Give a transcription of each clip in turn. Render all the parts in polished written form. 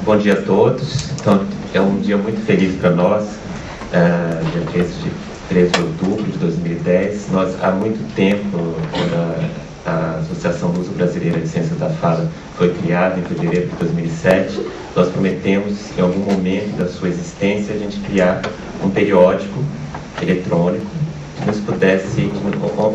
Bom dia a todos. Então, é um dia muito feliz para nós, dia 13 de outubro de 2010. Nós, há muito tempo, a Associação Luso-Brasileira de Ciências da Fala foi criada em fevereiro de 2007. Nós prometemos, em algum momento da sua existência, a gente criar um periódico eletrônico que nos pudesse,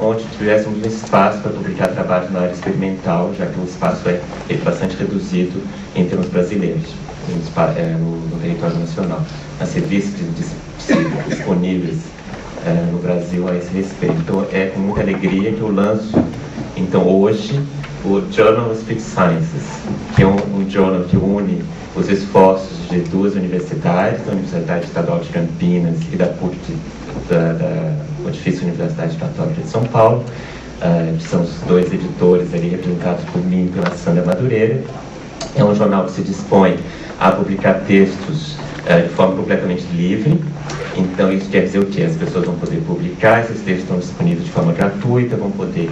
onde tivéssemos um espaço para publicar trabalhos na área experimental, já que o espaço é bastante reduzido em termos brasileiros, no território nacional. As revistas disponíveis no Brasil a esse respeito. Então, é com muita alegria que eu lanço, então, hoje, o Journal of Speech Sciences, que é um jornal que une os esforços de duas universidades, da Universidade Estadual de Campinas e da PUC, da Pontifícia Universidade Católica de São Paulo. São os dois editores ali, representados por mim e pela Sandra Madureira. É um jornal que se dispõe a publicar textos de forma completamente livre. Então, isso quer dizer o quê? As pessoas vão poder publicar, esses textos estão disponíveis de forma gratuita, vão poder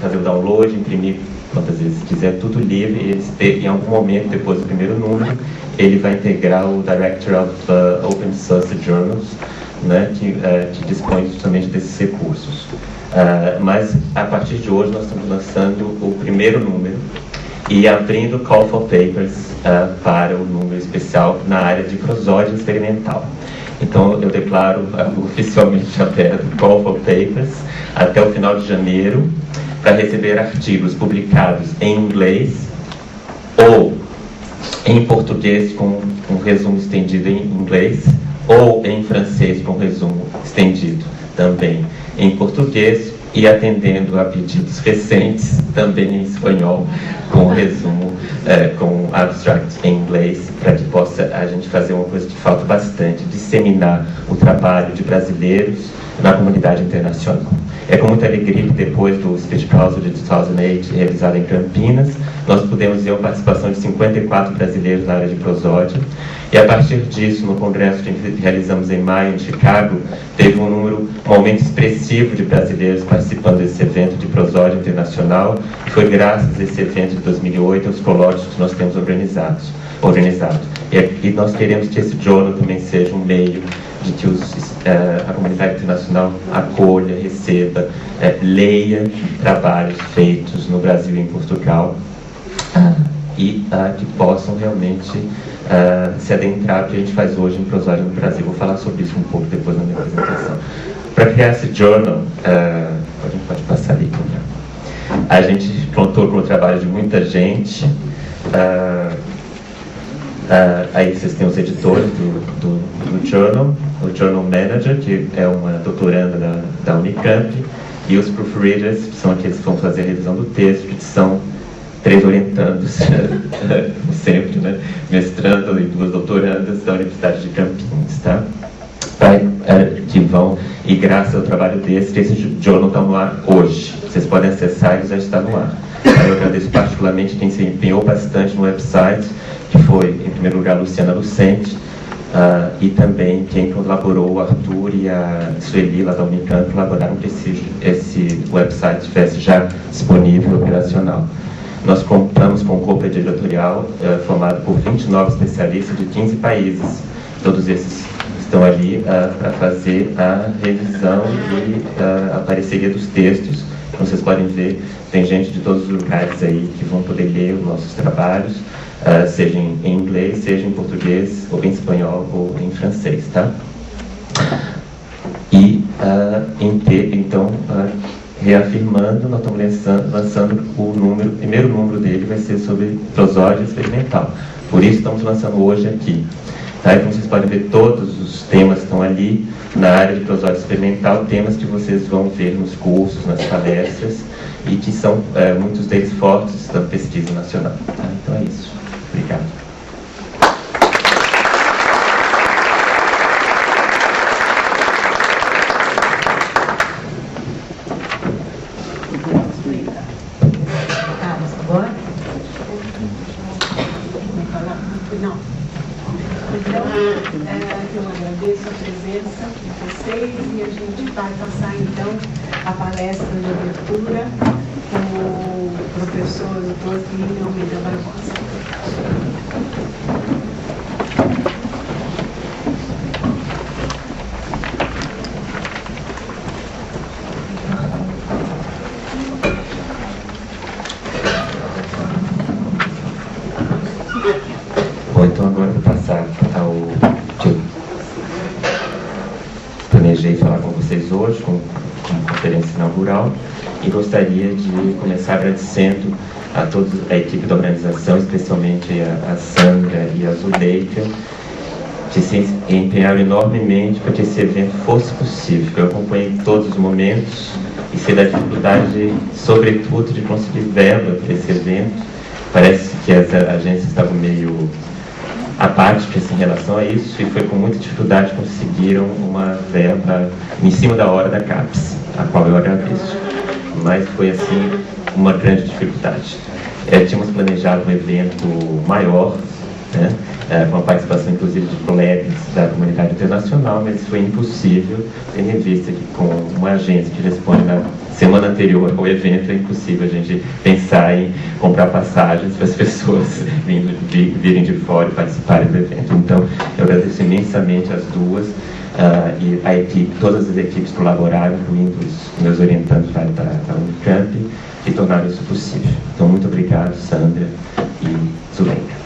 fazer o download, imprimir quantas vezes quiser, tudo livre. E eles em algum momento, depois do primeiro número, ele vai integrar o Director of Open Source Journals, né, que dispõe justamente desses recursos. Mas, a partir de hoje, nós estamos lançando o primeiro número e abrindo Call for Papers para o número especial na área de prosódia experimental. Então, eu declaro oficialmente aberto Call for Papers até o final de janeiro para receber artigos publicados em inglês ou em português com um resumo estendido em inglês ou em francês com resumo estendido também em português e atendendo a pedidos recentes também em espanhol com resumo com abstract em inglês, para que possa a gente fazer uma coisa que falta bastante, disseminar o trabalho de brasileiros na comunidade internacional. É com muita alegria que depois do Speech Council de 2008, realizado em Campinas, nós pudemos ver a participação de 54 brasileiros na área de prosódia, e a partir disso, no congresso que realizamos em maio em Chicago, teve um aumento expressivo de brasileiros participando desse evento de prosódia internacional, e foi graças a esse evento de 2008 aos colóquios que nós temos organizado. E nós queremos que esse jornal também seja um meio de que a comunidade internacional acolha, receba, leia trabalhos feitos no Brasil e em Portugal, e que possam realmente se adentrar no que a gente faz hoje em prosódia no Brasil. Vou falar sobre isso um pouco depois na minha apresentação. Para criar esse jornal, a gente pode passar ali. A gente contou com o trabalho de muita gente. Aí vocês têm os editores do journal, o Journal Manager, que é uma doutoranda da Unicamp, e os proofreaders, que são aqueles que vão fazer a revisão do texto, que são 3 orientandos, sempre, né? Mestrando e 2 doutorandas da Universidade de Campinas, tá? Que vão, e graças ao trabalho desse, esse journal está no ar hoje. Vocês podem acessar e já está no ar. Eu agradeço particularmente quem se empenhou bastante no website, que foi, em primeiro lugar, a Luciana Lucente, e também quem colaborou, o Arthur e a Sueli, lá da Unicamp, colaboraram para que esse website estivesse já disponível e operacional. Nós contamos com um corpo editorial formado por 29 especialistas de 15 países. Todos esses estão ali para fazer a revisão e a pareceria dos textos. Como vocês podem ver, tem gente de todos os lugares aí que vão poder ler os nossos trabalhos, seja em inglês, seja em português, ou em espanhol, ou em francês, tá? E, então, reafirmando, nós estamos lançando o primeiro número dele vai ser sobre prosódia experimental. Por isso estamos lançando hoje aqui. Tá? Então vocês podem ver todos os temas que estão ali na área de prosódia experimental, temas que vocês vão ver nos cursos, nas palestras, e que são muitos deles fortes da pesquisa nacional. Tá? Então é isso. Obrigado. Eu agradeço a presença de vocês e a gente vai passar então a palestra de abertura com o professor Dr. Plínio Almeida Barbosa. Então agora vou passar ao que eu planejei falar com vocês hoje, como conferência inaugural, e gostaria de começar agradecendo a toda a equipe da organização, especialmente a Sandra e a Zuleika, que se empenharam enormemente para que esse evento fosse possível. Eu acompanhei todos os momentos e sei da dificuldade, sobretudo, de conseguir verba para esse evento. Parece que as agências estavam meio apáticas em relação a isso, e foi com muita dificuldade que conseguiram uma verba em cima da hora da CAPES, a qual eu agradeço. Mas foi, assim, uma grande dificuldade. Tínhamos planejado um evento maior, né, com a participação, inclusive, de colegas da comunidade internacional, mas foi impossível, tendo em vista que, com uma agência que responde na semana anterior ao evento, é impossível a gente pensar em comprar passagens para as pessoas virem de fora e participarem do evento. Então, eu agradeço imensamente as duas, e a equipe, todas as equipes colaboraram, incluindo os meus orientantes lá da Unicamp, que tornaram isso possível. Então, muito obrigado, Sandra e Zuleika.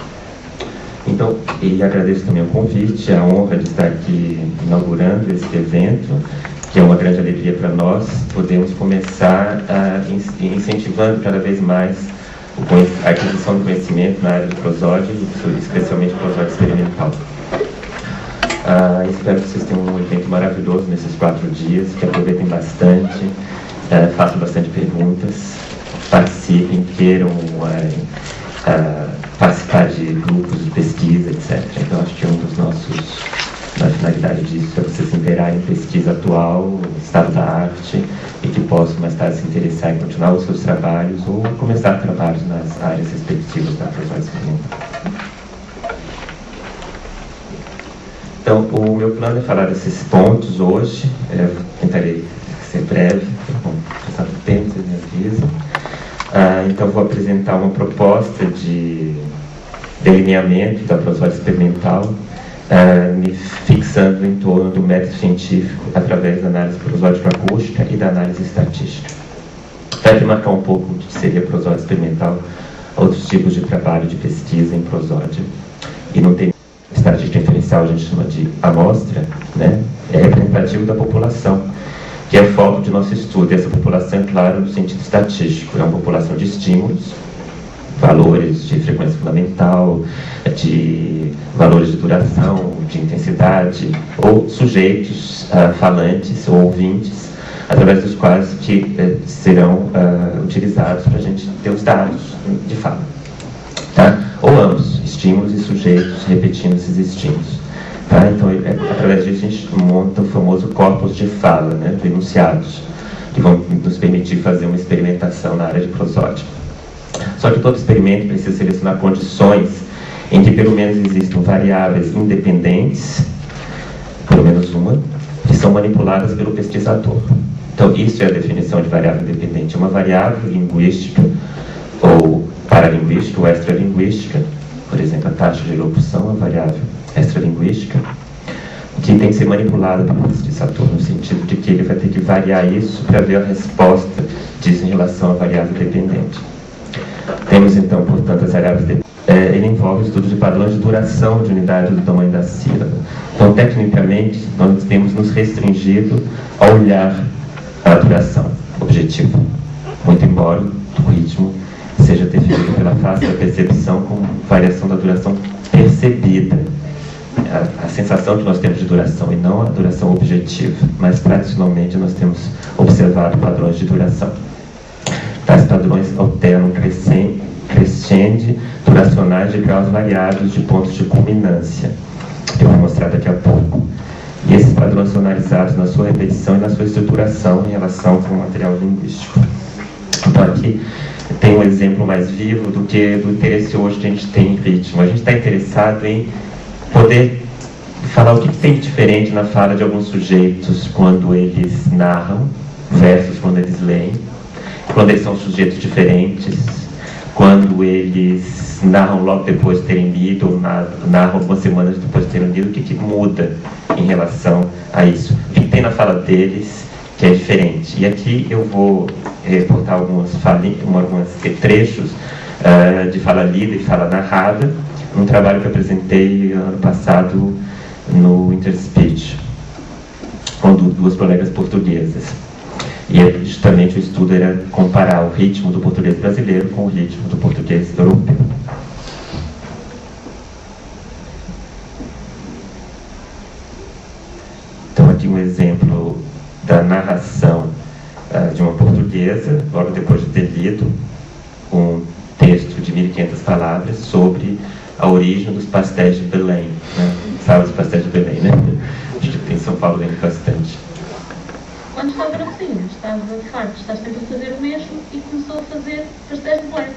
Então, e agradeço também o convite, a honra de estar aqui inaugurando esse evento, que é uma grande alegria para nós. Podemos começar incentivando cada vez mais a aquisição do conhecimento na área do prosódia, especialmente prosódia experimental. Espero que vocês tenham um evento maravilhoso nesses 4 dias, que aproveitem bastante, façam bastante perguntas, participem, queiram participar de grupos de pesquisa, etc. Então, acho que a finalidade disso é vocês se inteirarem em pesquisa atual, estado da arte, e que possam mais tarde se interessar em continuar os seus trabalhos ou começar trabalhos nas áreas respectivas da prosódia experimental. Então, o meu plano é falar desses pontos hoje. Tentarei ser breve, para passar do tempo, vocês me avisam. Então, vou apresentar uma proposta de delineamento da prosódia experimental, me fixando em torno do método científico através da análise prosódica acústica e da análise estatística. Para marcar um pouco o que seria prosódia experimental, outros tipos de trabalho de pesquisa em prosódia. E não tem estatística referencial, a gente chama de amostra, né? É representativo da população, que é o foco de nosso estudo. E essa população, é claro, no sentido estatístico, é uma população de estímulos, valores de frequência fundamental, de valores de duração, de intensidade, ou sujeitos falantes ou ouvintes, através dos quais que serão utilizados para a gente ter os dados de fala. Tá? Ou ambos, estímulos e sujeitos repetindo esses estímulos. Tá? Então, através disso, a gente monta o famoso corpus de fala, né, de enunciados, que vão nos permitir fazer uma experimentação na área de prosódia. Só que todo experimento precisa selecionar condições em que pelo menos existam variáveis independentes, pelo menos uma, que são manipuladas pelo pesquisador. Então, isso é a definição de variável independente. Uma variável linguística, ou paralinguística, ou extralinguística, por exemplo, a taxa de elocução é uma variável extralinguística, que tem que ser manipulada pelo pesquisador, no sentido de que ele vai ter que variar isso para ver a resposta disso em relação à variável dependente. Temos, então, portanto, as variáveis dependentes. Ele envolve o estudo de padrões de duração de unidade do tamanho da sílaba. Então, tecnicamente, nós temos nos restringido a olhar a duração objetiva, muito embora o ritmo seja definido pela face da percepção como variação da duração percebida, a sensação que nós temos de duração e não a duração objetiva, mas tradicionalmente nós temos observado padrões de duração. Tais padrões alternam crescende duracionais de graus variados de pontos de culminância, que eu vou mostrar daqui a pouco. E esses padrões são analisados na sua repetição e na sua estruturação em relação com o material linguístico. Então, aqui tem um exemplo mais vivo do que do interesse hoje que a gente tem em ritmo. A gente está interessado em poder falar o que tem de diferente na fala de alguns sujeitos quando eles narram versus quando eles leem, quando eles são sujeitos diferentes, quando eles narram logo depois de terem lido ou narram algumas semanas depois de terem lido, o que muda em relação a isso, o que tem na fala deles que é diferente. E aqui eu vou reportar alguns trechos de fala lida e fala narrada, num trabalho que apresentei ano passado no Interspeech, com duas colegas portuguesas. E justamente o estudo era comparar o ritmo do português brasileiro com o ritmo do português europeu. Então aqui um exemplo da narração de uma portuguesa, logo depois de ter lido um texto de 1.500 palavras sobre a origem dos pastéis de Belém, né? Sabe os pastéis de Belém, né? Acho que tem em São Paulo lendo bastante. Quando estava na cozinha, estava farto, está sempre a fazer o mesmo e começou a fazer pastéis de Belém,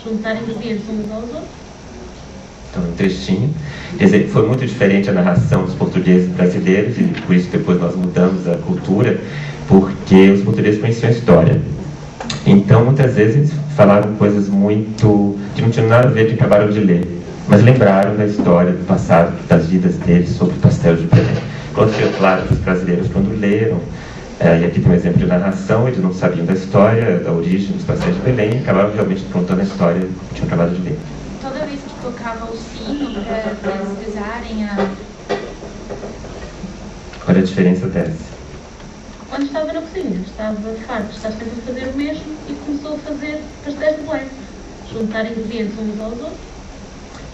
juntar ingredientes uns aos outros. Então, um trechinho. Quer dizer, foi muito diferente a narração dos portugueses brasileiros, e por isso depois nós mudamos a cultura, porque os portugueses conheciam a história. Então, muitas vezes, eles falaram coisas muito que não tinham nada a ver, que acabaram de ler, mas lembraram da história, do passado, das vidas deles sobre o pastel de Belém. Quando ficou claro que os brasileiros, quando leram, e aqui tem um exemplo de narração, eles não sabiam da história, da origem dos pastéis de Belém, e acabaram realmente contando a história que tinham acabado de ler. Toda vez que tocava o sino para eles rezarem a... Qual é a diferença dessa? Quando estava na cozinha, estava farto, está sempre a fazer o mesmo e começou a fazer pastéis de Belém, juntar ingredientes uns aos outros.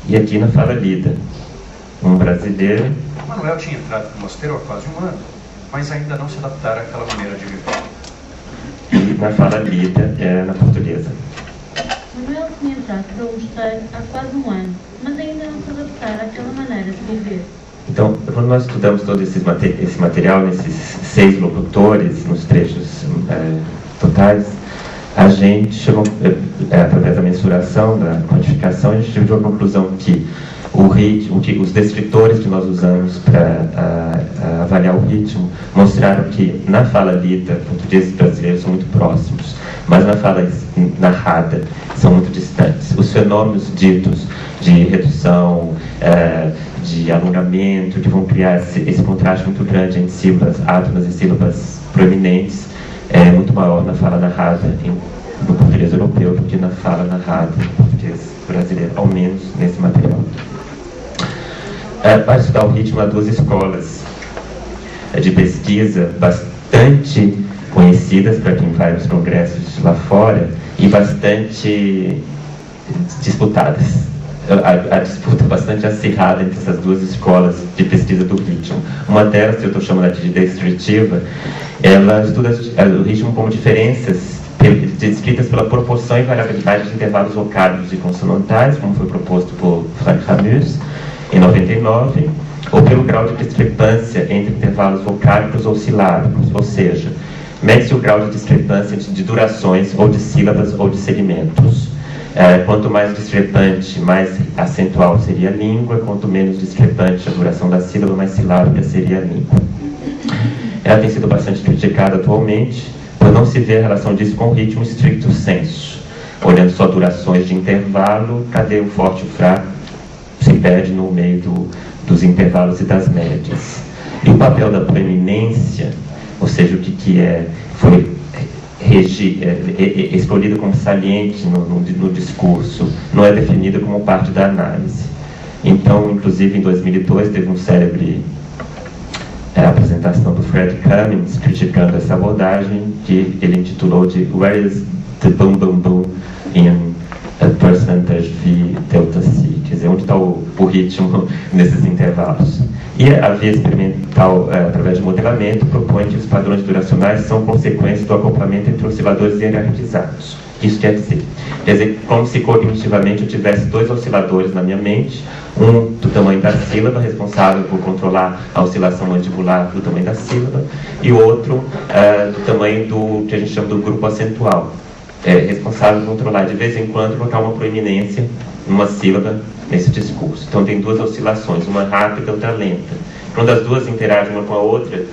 E aqui na fala lida, um brasileiro... Manuel tinha entrado no mosteiro há quase um ano, mas ainda não se adaptara àquela maneira de viver. E na fala lida, na portuguesa. Manuel tinha entrado para o mosteiro há quase um ano, mas ainda não se adaptara àquela maneira de viver. Então, quando nós estudamos todo esse material, nesses 6 locutores, nos trechos totais, a gente chegou, através da mensuração, da quantificação, a gente chegou à conclusão que o ritmo, que os descritores que nós usamos para avaliar o ritmo, mostraram que na fala lida, portugueses e brasileiros são muito próximos, mas na fala narrada são muito distantes. Os fenômenos ditos de redução, de alongamento, que vão criar esse contraste muito grande entre sílabas átonas e sílabas proeminentes, é muito maior na fala narrada no português europeu do que na fala narrada no português brasileiro, ao menos nesse material. Para estudar o ritmo, há 2 escolas de pesquisa bastante conhecidas para quem vai aos congressos lá fora e bastante disputadas. A disputa bastante acirrada entre essas 2 escolas de pesquisa do ritmo. Uma delas, que eu estou chamando aqui de descritiva, ela estuda o ritmo como diferenças descritas pela proporção e variabilidade de intervalos vocálicos e consonantais, como foi proposto por Frank Ramus, em 99, ou pelo grau de discrepância entre intervalos vocálicos ou silábicos, ou seja, mede-se o grau de discrepância de durações ou de sílabas ou de segmentos. Quanto mais discrepante, mais acentual seria a língua, quanto menos discrepante a duração da sílaba, mais silábica seria a língua. Ela tem sido bastante criticada atualmente, por não se ver a relação disso com o ritmo stricto sensu. Olhando só durações de intervalo, cadê o forte e o fraco? Se perde no meio dos intervalos e das médias. E o papel da proeminência, ou seja, o que foi escolhido como saliente no discurso, não é definido como parte da análise. Então, inclusive, em 2002, teve um célebre apresentação do Fred Cummings criticando essa abordagem, que ele intitulou de Where is the boom boom boom in a percentage V delta C? Quer dizer, onde está o ritmo nesses intervalos? E a via experimental, através de modelamento, propõe que os padrões duracionais são consequência do acoplamento entre osciladores hierarquizados. Isso quer dizer, como se cognitivamente eu tivesse 2 osciladores na minha mente, um do tamanho da sílaba, responsável por controlar a oscilação mandibular do tamanho da sílaba, e o outro do tamanho do que a gente chama do grupo acentual, responsável por controlar de vez em quando, colocar uma proeminência numa sílaba nesse discurso. Então tem 2 oscilações, uma rápida e outra lenta. Quando as 2 interagem uma com a outra,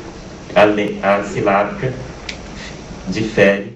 a silábica difere